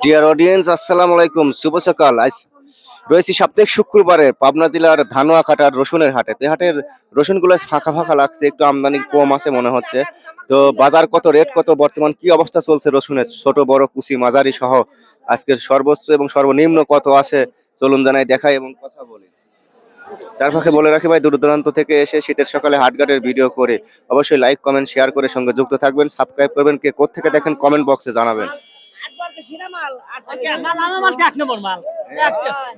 Dear audience, আসসালামু আলাইকুম, শুভ সকাল। আজ রয়েছি সাপ্তাহিক শুক্রবারে পাবনা জেলার ধানুয়াকাটার রসুনের হাটে। এই হাটের রসুনগুলো ফাঁকা ফাঁকা লাগছে, একটু আমদানি কম আছে মনে হচ্ছে। তো বাজার কত, রেট কত, বর্তমান কি অবস্থা চলছে রসুনের, ছোট বড় কুচি মাঝারি সহ আজকের সর্বোচ্চ এবং সর্বনিম্ন কত আছে চলুন জানাই, দেখাই এবং কথা বলি। তার ফাঁকে বলে রাখি ভাই, দূর দূরান্ত থেকে এসে শীতের সকালে হাটঘাটের ভিডিও করে অবশ্যই লাইক কমেন্ট শেয়ার করে সঙ্গে যুক্ত থাকবেন, সাবস্ক্রাইব করবেন। কে কোত্থেকে দেখেন কমেন্ট বক্সে জানাবেন।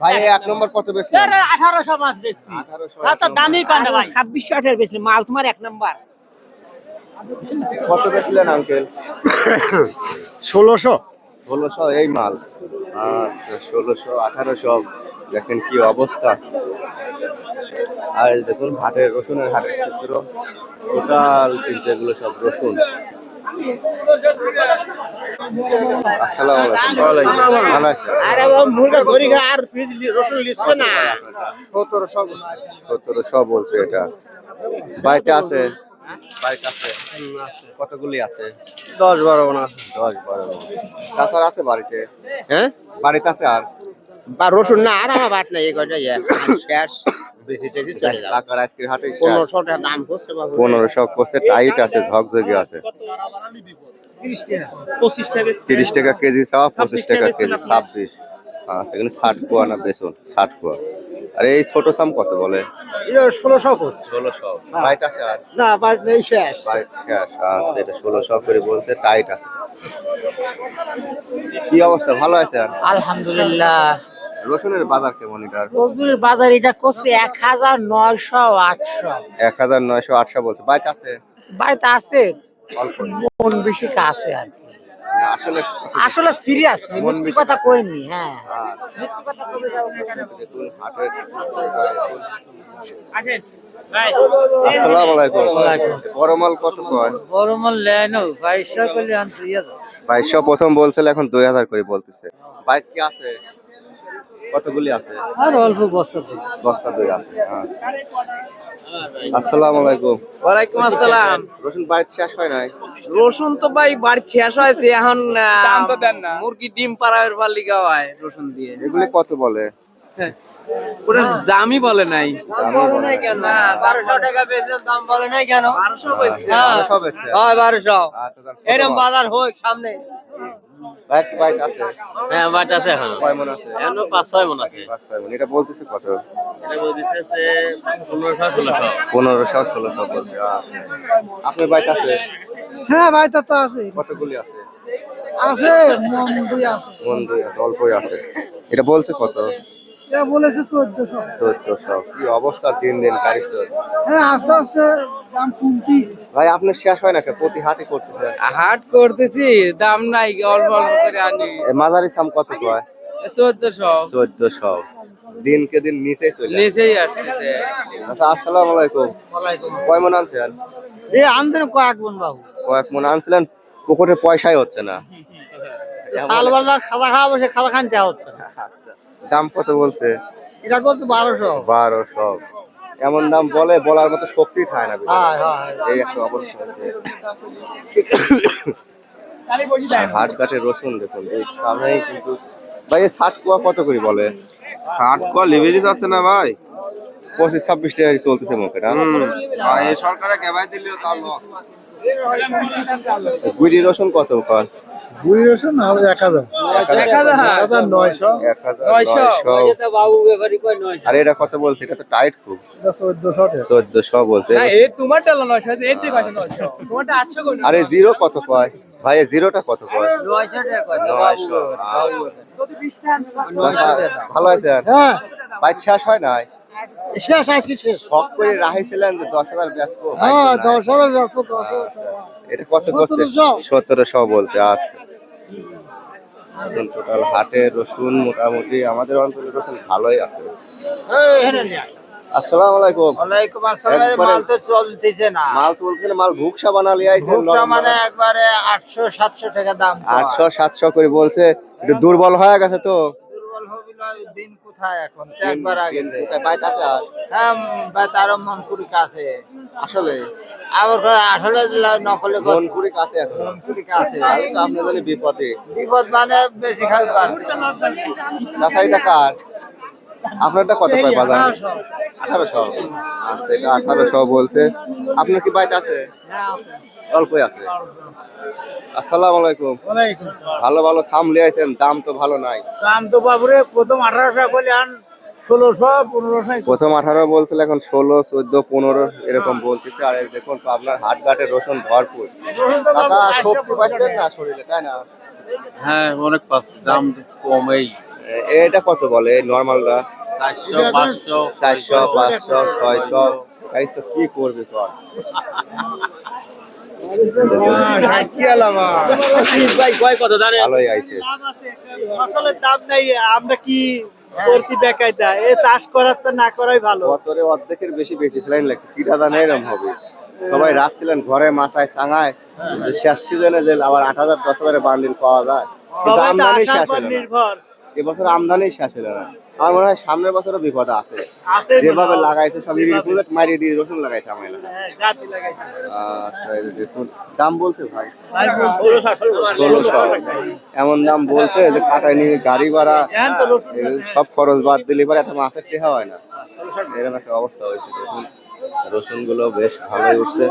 ভাই এক নম্বর কত বেশি? 1800 মাছ বেশি। 1800 দামই কম না ভাই, 2600 এর বেশি মাল তোমার এক নাম্বার। কত বেচলেন আঙ্কেল? 1600 1600 এই মাল। আচ্ছা 1600 1800, দেখেন কি অবস্থা। আর এই দেখুন হাটের রসুনের হাটের চিত্র, টোটাল কিন্তু এগুলো সব রসুন। আসসালামু আলাইকুম। ভালো আছেন? আরে বাবা মুরগা ধরি খা আর পিস রসুন লিস্ট না 1700 বলছে এটা। বাড়িতে আছে? বাড়িতে আছে কতগুলি আছে? 10-12 না 10-12 তাছাড়া আছে বাড়িতে? হ্যাঁ বাড়িতে আছে আর বা রসুন না আর আমার বাট নাই এই কয়টা শেষ বেশি টেজি চলে যাবে। টাকার আজকের হাটে 1500 টাকা দাম করছে বাবু। 1500 কোসে টাইট আছে, ঝকঝকে আছে। 30 টাকা কেজি চাওয়া, 25 টাকা কেজি, 26। সেখানে 60 কোয়া না বেসন, 60 কোয়া। আর এই ছোট সাম কত বলে? এটা 1600 করছে 1600। বাড়িতে আছে আর না বাট নেই শেষ বাড়িতে শেষ। আচ্ছা এটা 1600 করে বলছে, টাইট আছে। কি অবস্থা, ভালো আছেন? আলহামদুলিল্লাহ। রসুনের বাজার কেমন এটার? রসুনের বাজার এটা করছে 1900 800। 1900 বলছে। বাড়িতে আছে? বাড়িতে আছে, অল্প। মন বেশি কাছে আর কি। না, আসলে আসলে সিরিয়াস মন মিথ্যে বেশি কথা কইনি। হ্যাঁ হ্যাঁ, মিথ্যে কথা কইবে যাও দেখুন হাটের। আসসালামু আলাইকুম। বড় মাল কত কয়? বড় মাল লেনো 2200 করে আনতে ইয়া 2200 প্রথম বলছিল, এখন 2000 করে বলতেছে। বাড়িতে কি আছে? কতগুলি আছে? আর অল্প বস্তা দিই। বস্তা 2 আছে। আসসালামু আলাইকুম। ওয়ালাইকুম আসসালাম। রসুন বাড়িতে শেষ হয় নাই? রসুন তো ভাই বাড়ি শেষ হয়েছে এখন। মুরগি ডিম পাড়ার পারলি গাওয়ায় রসুন দিয়ে। এগুলি কত বলে? ওরা দামই বলে নাই। বলে নাই কেন? 1200 টাকা বেচে দাম বলে নাই কেন? 1200 কইছে। 1200 বেচছে? হ্যাঁ 1200। আচ্ছা তাহলে এরকম বাজার হোক সামনে। বাইক আছে? হ্যাঁ বাট আছে এখন। কয় মন আছে? এখন 5-6 মণ আছে। 5-6 মন। এটা বলতেছে কত? এটা বলতেছে যে 1500-1600। 1500-1600 বলছে। আচ্ছা আপনার বাইক আছে? হ্যাঁ ভাইটা তো আছে, কতগুলি আছে? আছে মন দুই আছে। মন 2 আছে, অল্পই আছে। এটা বলছে কত? এটা বলেছে 1400। 1400। কি অবস্থা দিন দিন কারিগর। হ্যাঁ আস্তে আস্তে দাম কমতেছে। ভাই আপনার শেষ হয় না কে? প্রতি হাটে করতেছে? হাট করতেছি দাম নাই, অল্প অল্প করে আনি। মাঝারি সাম কত কয়? 1400। 1400। দিনকে দিন নিচেই চলে আসছে। নিচেই আসছে। আচ্ছা আসসালামু আলাইকুম। কয় মন আনছেন? এই আমদান কয়েক গুণ বাবু। কয়েক মন আনছিলেন, পুকুরে পয়সাই হচ্ছে না। সাল বাজার খাওয়া খাওয়া সে খাওয়া খানতে হচ্ছে। আচ্ছা দাম কত বলছে? এটা কত 1200। 1200। এমন দাম বলে, বলার মতো শক্তি থাকে না। হ্যাঁ হ্যাঁ এই একটা অবস্থা হচ্ছে। হাট ঘাটে রসুন দেখুন এই সামনেই কিন্তু। ভাই 60 কোয়া কত করে বলে? 60 কোয়া লিভারেজ আছে না ভাই? 25-26 টাকা চলতেছে মুখে না? এই সরকারে কেবাই দিলেও তা লস। গুড়ি রসুন কত কর? বুই রসুন আর 1000 1900 1900। বাবু ব্যাপারী কয় 900। আর এটা কত বলছে? এটা তো টাইট খুব। 1400 বলছে। না এই তোমারটা 900 আছে, এর থেকে 900। তোমারটা 800 কই? আরে জিরো কত কয়? ভাই জিরোটা কত কয়? 900 টাকা কয় 900। ভালো আছেন? হ্যাঁ বাইক শেষ হয় নাই? শেষ আজকে শেষ। শখ করে রাখিছিলেন যে 10,000 ব্যস্ত। হ্যাঁ 10000 ব্যস্ত 10000। এটা কত করছে? 1700 বলছে। আচ্ছা টোটাল হাটে রসুন মোটামুটি আমাদের অঞ্চলে রসুন ভালোই আছে। আসসালামু আলাইকুম। ওয়ালাইকুম আসসালাম। মাল তো চলতেছে না। মাল তুলছেন, মাল ভুকসা বানালি আইছেন? ভুকসা মানে একবারে 800 700 টাকা দাম। 800-700 করে বলছে। একটু দুর্বল হয়ে গেছে তো। দুর্বল হবিলা দিন কোথায় এখন একবার আগে কোথায় বাইক আছে আর হ্যাঁ তারও মন কুড়ি কাছে আসলে আবার আসলে নকলে মনপুরি কাছে এখন মন কুড়ি কাছে তাহলে তো আপনি জানি বিপদে বিপদ মানে বেশি খাবে চাচা এটা কার আপনারটা কত পায় বাজার 1800 আচ্ছা এটা 1800 বলছে আপনার কি বাইক আছে অল্পই আছে আসসালামু আলাইকুম ভালো ভালো সামলে আছেন দাম তো ভালো নাই দাম তো বাবুরে প্রথম 1800 করে আন 1600 1500 প্রথম 18 বলছিল এখন 16 14 15 এরকম বলতেছে আর এই দেখুন আপনার হাটঘাটে রসুন ভরপুর কাকা শক্তি পাচ্ছেন না শরীরে তাই না হ্যাঁ অনেক পাচ্ছে দাম কমেই এটা কত বলে নরমালটা 400 500 400 500 600 গাইস তো কি করবে কর ভালোই আইছে ফসলের দাম নাই আমরা কি করছি বেকায়দা এ চাষ করার তো না করাই ভালো বছরে অর্ধেকের বেশি বেশি ফেলাইন লাগছে কি দাদা নেই এরকম হবে সবাই রাখছিলেন ঘরে মাছায় চাঙায় শেষ সিজনে যে আবার 8000 10,000 বান্ডিল পাওয়া যায় কিন্তু সবাই তো আমদানি আশার শেষ উপর হলো না নির্ভর এবছর আমদানি শেষ হলো না আমার মনে হয় সামনের বছরও বিপদ আছে আছে যেভাবে লাগাইছে সব প্রজেক্ট মারিয়ে দিয়ে রসুন লাগাইছে আমার এলাকায়। হ্যাঁ জাতি লাগাইছে আচ্ছা এই যে দেখুন দাম বলছে ভাই ভাই 1600 এমন দাম বলছে যে কাটায় নিয়ে গাড়ি ভাড়া এখন তো রসুন সব খরচ বাদ দিলে পরে একটা মাছের টেহা হয় না এরকম একটা অবস্থা হয়েছে দেখুন রসুন গুলো বেশ ভালোই উঠছে